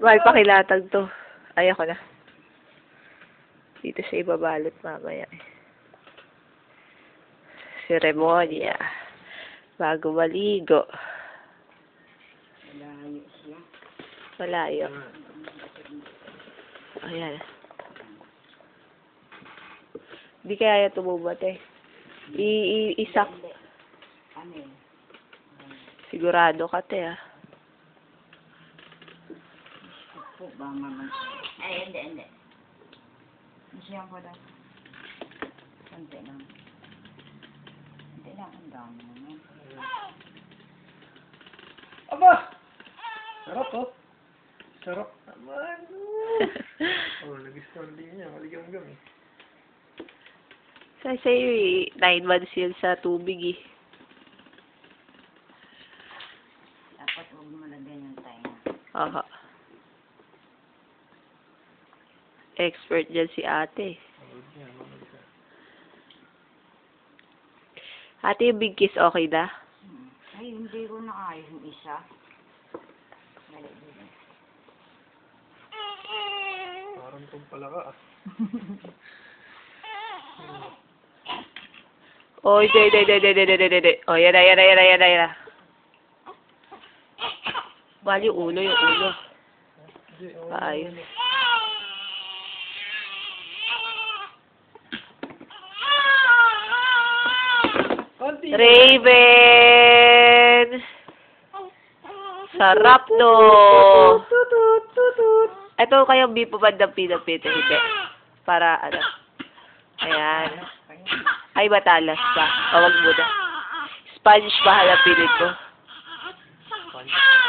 Mahal pa kilatag to. Ay, ako na. Dito siya ibabalot mamaya. Seremonya. Bago maligo. Malayo siya. Malayo. Ayan. Hindi kaya tumubot eh. Isak. Ano yun? Sigurado ka te ah. Po ba mama? Ay, hindi. Masiyang ko daw. Hindi lang. Ang dami naman. Aba! Sarap oh. Sarap naman. Oh, nagustuhan din niya. Maligam-gam eh. Sa'yo eh, 9 months yun sa tubig eh. Dapat huwag mo lagyan yung tayo. Aha. Expert dyan si ate. Ate, yung big kiss okay na? Ay, hindi ko naayos yung isa. Parang kung palaka ah. Oh, hindi. Oh, yan na. Bali, yung ulo. Ayos. Raven! Sarap no! Ito kayong beef bandang pinapita. Hindi. Para ano. Ayan. Ay, matalas pa. Wag mo na. Sponge ba halapinin ko?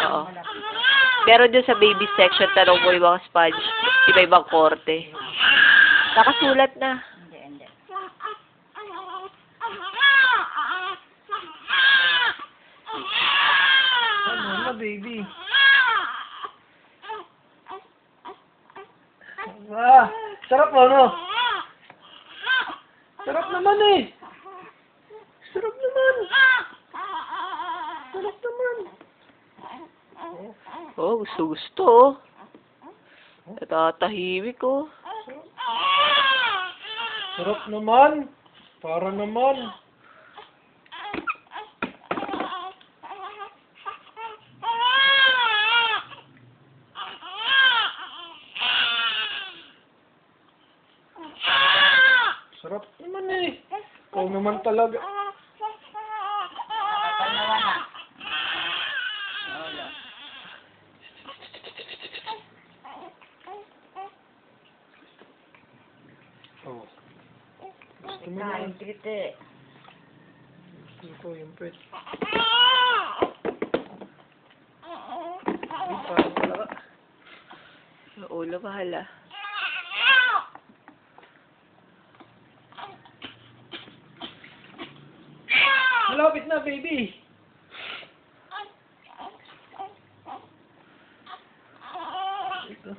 Oo. Meron dun sa baby section, tanong mo yung mga sponge. Iba-ibang korte. Nakasulat na. Hindi. Ano na, baby? Ah, sarap mo, no? Sarap naman eh. Sarap naman. Oh, gusto. Natatahimik oh. Sarap naman. Para naman. Sarap naman eh. Ikaw naman talaga. Nakapanawa na. Oh. Gusto mo Kain na. trite. Gusto ko yung pet. Ay, parang palaka. Ulo, mahala. Malapit na, baby. Ito.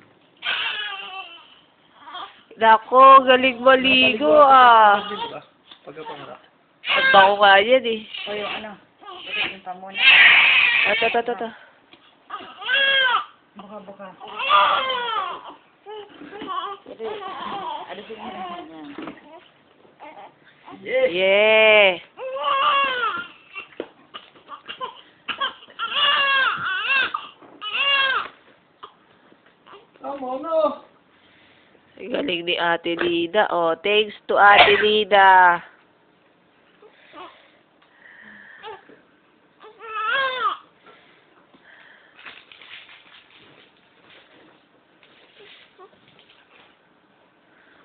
Nako, galing maligo ah. Pagkapangarap. Ang bango nga yan eh. O yung ano? Bakit yung pamuna? Ito. Buka. Alisin mo na yan. Yeah. Ano? Galing ni Ate Lida. Oh, thanks to Ate Lida.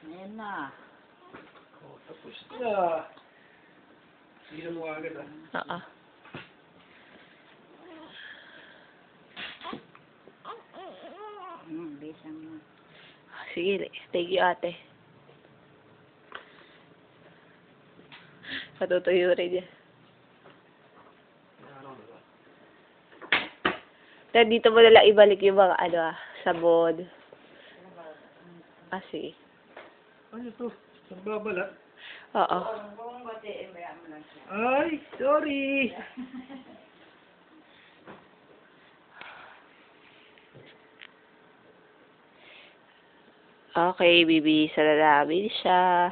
Ayan na. Oh, tapos na. Hindi mo agad ah. Bisa mo. Sige, thank you ate. Patutuyo rin yan. Then, dito mo nalang ibalik yung mga sabon. Ah, sige. Ano to? Nagbabalat? Oo. Kung batiin, bayaan mo lang siya. Ay, sorry! Okay, bibihisa na namin siya.